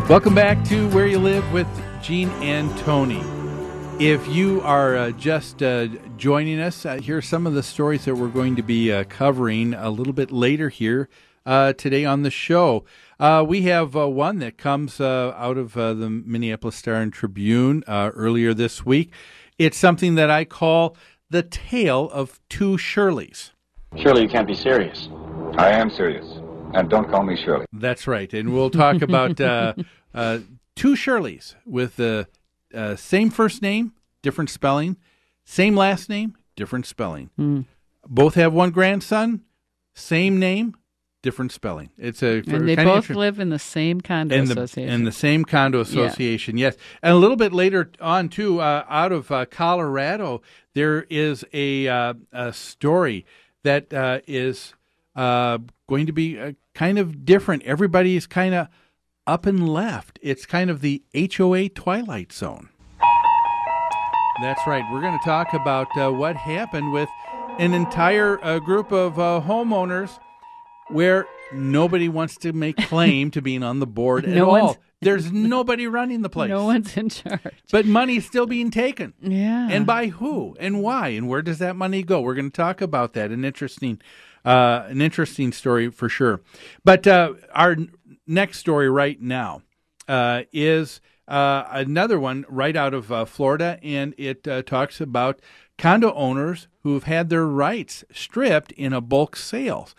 Welcome back to Where You Live with Gene and Tony. If you are just joining us, here's some of the stories that we're going to be covering a little bit later here today on the show. We have one that comes out of the Minneapolis Star and Tribune earlier this week. It's something that I call the tale of two Shirleys. Surely you can't be serious. I am serious. And don't call me Shirley. That's right. And we'll talk about two Shirleys with the same first name, different spelling, same last name, different spelling. Both have one grandson, same name, different spelling. It's a and they both live in the same condo association. In the same condo association, yes. And a little bit later on, too, out of Colorado, there is a story that is going to be kind of different. Everybody is kind of up and left. It's kind of the HOA Twilight Zone. That's right. We're going to talk about what happened with an entire group of homeowners where nobody wants to make claim to being on the board at all. There's nobody running the place. No one's in charge. But money's still being taken. Yeah. And by who and why and where does that money go? We're going to talk about that. An interesting story for sure. But our next story right now is another one right out of Florida, and it talks about condo owners who've had their rights stripped in a bulk sale.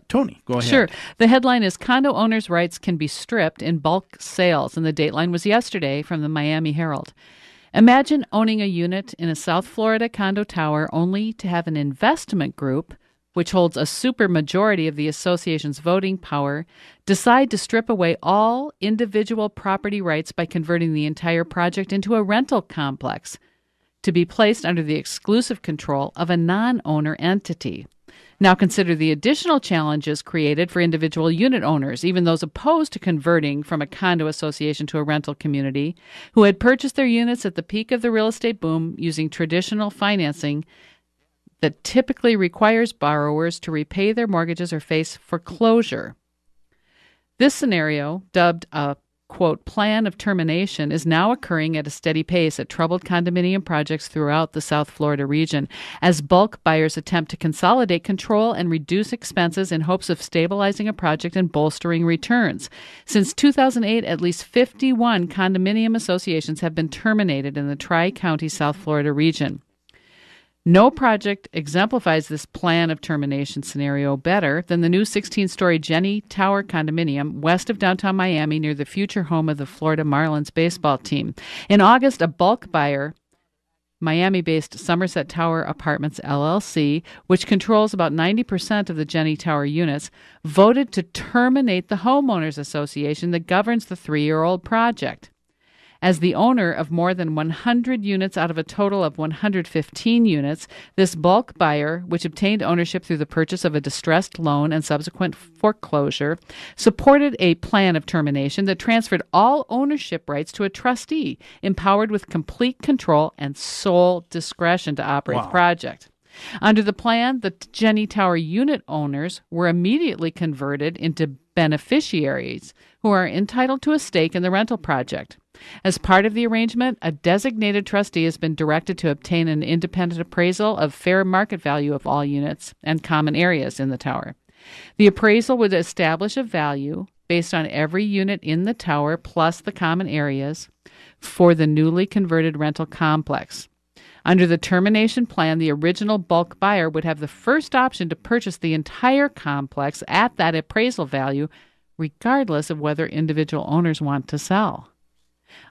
Tony, go ahead. Sure. The headline is Condo Owners' Rights Can Be Stripped in Bulk Sales, and the dateline was yesterday from the Miami Herald. Imagine owning a unit in a South Florida condo tower only to have an investment group, which holds a supermajority of the association's voting power, decide to strip away all individual property rights by converting the entire project into a rental complex to be placed under the exclusive control of a non-owner entity. Now consider the additional challenges created for individual unit owners, even those opposed to converting from a condo association to a rental community, who had purchased their units at the peak of the real estate boom using traditional financing that typically requires borrowers to repay their mortgages or face foreclosure. This scenario, dubbed a, quote, plan of termination, is now occurring at a steady pace at troubled condominium projects throughout the South Florida region as bulk buyers attempt to consolidate control and reduce expenses in hopes of stabilizing a project and bolstering returns. Since 2008, at least 51 condominium associations have been terminated in the Tri-County South Florida region. No project exemplifies this plan of termination scenario better than the new 16-story Jenny Tower condominium west of downtown Miami near the future home of the Florida Marlins baseball team. In August, a bulk buyer, Miami-based Somerset Tower Apartments, LLC, which controls about 90% of the Jenny Tower units, voted to terminate the homeowners association that governs the 3-year-old project. As the owner of more than 100 units out of a total of 115 units, this bulk buyer, which obtained ownership through the purchase of a distressed loan and subsequent foreclosure, supported a plan of termination that transferred all ownership rights to a trustee, empowered with complete control and sole discretion to operate the project. Under the plan, the Jenny Tower unit owners were immediately converted into beneficiaries who are entitled to a stake in the rental project. As part of the arrangement, a designated trustee has been directed to obtain an independent appraisal of fair market value of all units and common areas in the tower. The appraisal would establish a value based on every unit in the tower plus the common areas for the newly converted rental complex. Under the termination plan, the original bulk buyer would have the first option to purchase the entire complex at that appraisal value, regardless of whether individual owners want to sell.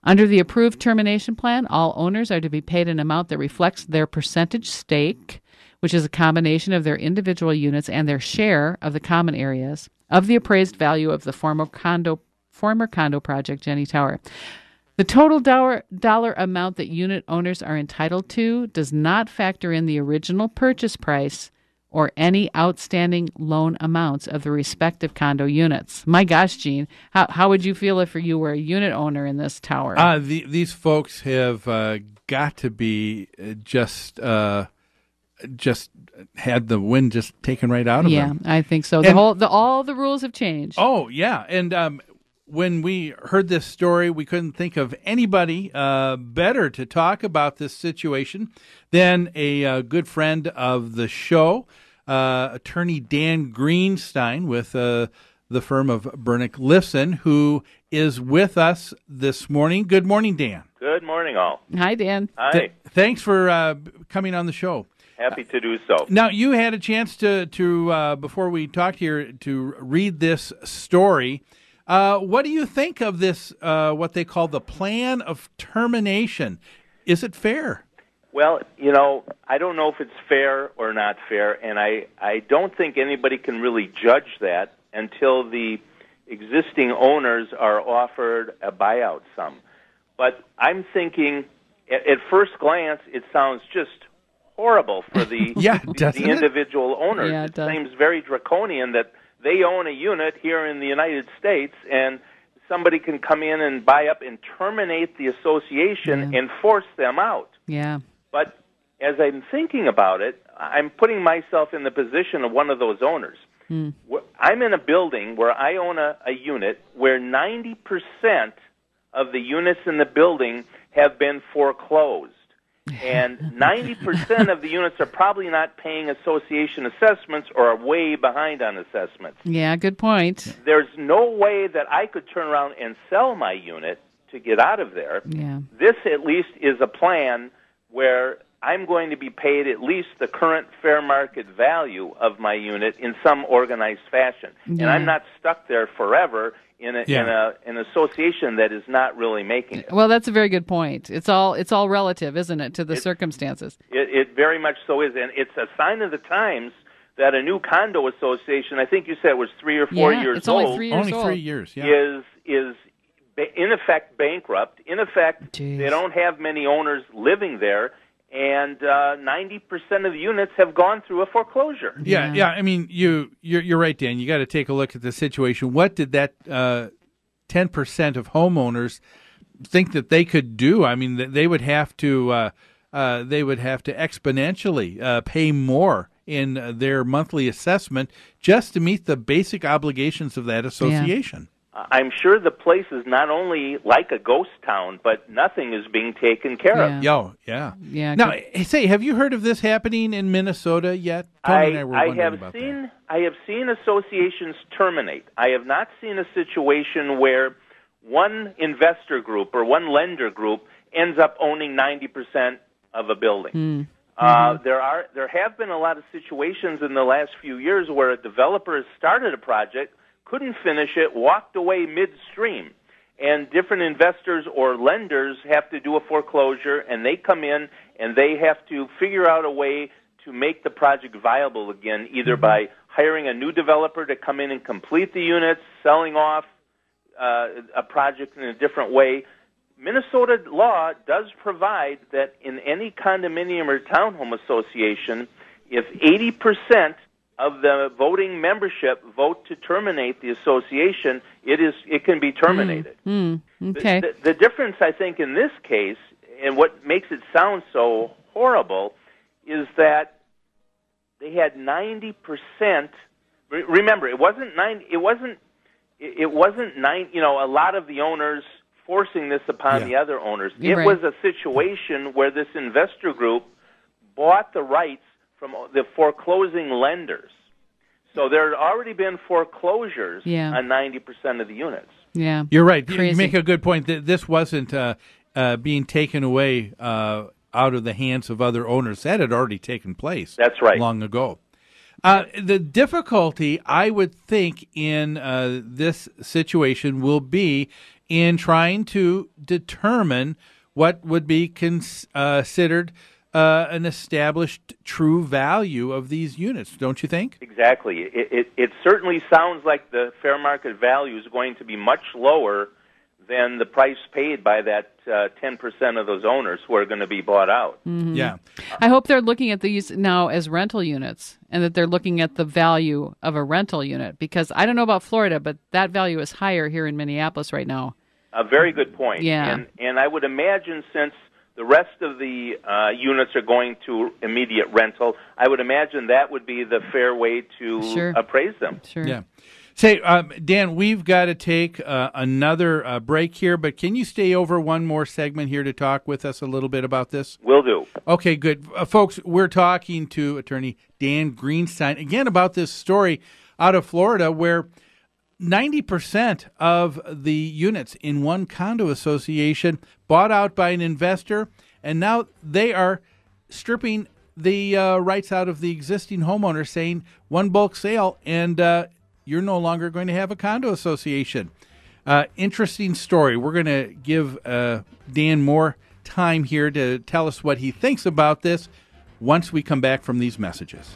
Under the approved termination plan, all owners are to be paid an amount that reflects their percentage stake, which is a combination of their individual units and their share of the common areas, of the appraised value of the former condo project, Jenny Tower. The total dollar amount that unit owners are entitled to does not factor in the original purchase price or any outstanding loan amounts of the respective condo units. My gosh, Gene, how would you feel if you were a unit owner in this tower? These folks have got to be just had the wind just taken right out of them. Yeah, I think so. All the rules have changed. Oh, yeah. And when we heard this story, we couldn't think of anybody better to talk about this situation than a good friend of the show, attorney Dan Greenstein with the firm of Bernick Lifson, who is with us this morning. Good morning, Dan. Good morning, all. Hi, Dan. Hi. Thanks for coming on the show. Happy to do so. Now, you had a chance to before we talked here, to read this story. What do you think of this, what they call the plan of termination? Is it fair? Well, I don't know if it's fair or not fair, and I don't think anybody can really judge that until the existing owners are offered a buyout sum. But I'm thinking, at first glance, it sounds just horrible for the individual owners. Yeah, it seems very draconian that they own a unit here in the United States, and somebody can come in and buy up and terminate the association and force them out. Yeah. But as I'm thinking about it, I'm putting myself in the position of one of those owners. I'm in a building where I own a unit where 90% of the units in the building have been foreclosed. And 90% of the units are probably not paying association assessments or are way behind on assessments. Yeah, good point. There's no way that I could turn around and sell my unit to get out of there. Yeah. This at least is a plan where I'm going to be paid at least the current fair market value of my unit in some organized fashion. And I'm not stuck there forever in an association that is not really making it. Well, that's a very good point. It's all relative, isn't it, to the circumstances? It very much so is, and it's a sign of the times that a new condo association, I think you said it was 3 or 4 years it's old. only 3 years old. 3 years, yeah. Is in effect bankrupt. In effect, they don't have many owners living there, and 90% of the units have gone through a foreclosure. Yeah. I mean, you're right, Dan. You got to take a look at the situation. What did that 10% of homeowners think that they could do? I mean, they would have to exponentially pay more in their monthly assessment just to meet the basic obligations of that association. Yeah. I'm sure the place is not only like a ghost town, but nothing is being taken care of. Yeah. Now, say, have you heard of this happening in Minnesota yet? Tony and I were wondering about that. I have seen associations terminate. I have not seen a situation where one investor group or one lender group ends up owning 90% of a building. There have been a lot of situations in the last few years where a developer has started a project, couldn't finish it, walked away midstream, and different investors or lenders have to do a foreclosure, and they come in and they have to figure out a way to make the project viable again, either by hiring a new developer to come in and complete the units, selling off a project in a different way. Minnesota law does provide that in any condominium or townhome association, if 80% of the voting membership vote to terminate the association, it can be terminated. Okay. The difference, I think, in this case, and what makes it sound so horrible, is that they had 90%. Remember, it wasn't 90. It wasn't 9. A lot of the owners forcing this upon the other owners. It was a situation where this investor group bought the rights from the foreclosing lenders. So there had already been foreclosures on 90% of the units. Yeah. You're right. Crazy. You make a good point. This wasn't being taken away out of the hands of other owners. That had already taken place. That's right. Long ago. The difficulty, I would think, in this situation will be in trying to determine what would be considered an established true value of these units, don't you think? Exactly. It certainly sounds like the fair market value is going to be much lower than the price paid by that 10% of those owners who are going to be bought out. Yeah. I hope they're looking at these now as rental units and that they're looking at the value of a rental unit, because I don't know about Florida, but that value is higher here in Minneapolis right now. A very good point. Yeah. And I would imagine, since the rest of the units are going to immediate rental, I would imagine that would be the fair way to appraise them. Sure. Yeah. Say, Dan, we've got to take another break here, but can you stay over one more segment here to talk with us a little bit about this? Will do. Okay, good. Folks, we're talking to attorney Dan Greenstein again about this story out of Florida where 90% of the units in one condo association bought out by an investor, and now they are stripping the rights out of the existing homeowner, saying one bulk sale and you're no longer going to have a condo association. Interesting story. We're going to give Dan more time here to tell us what he thinks about this once we come back from these messages.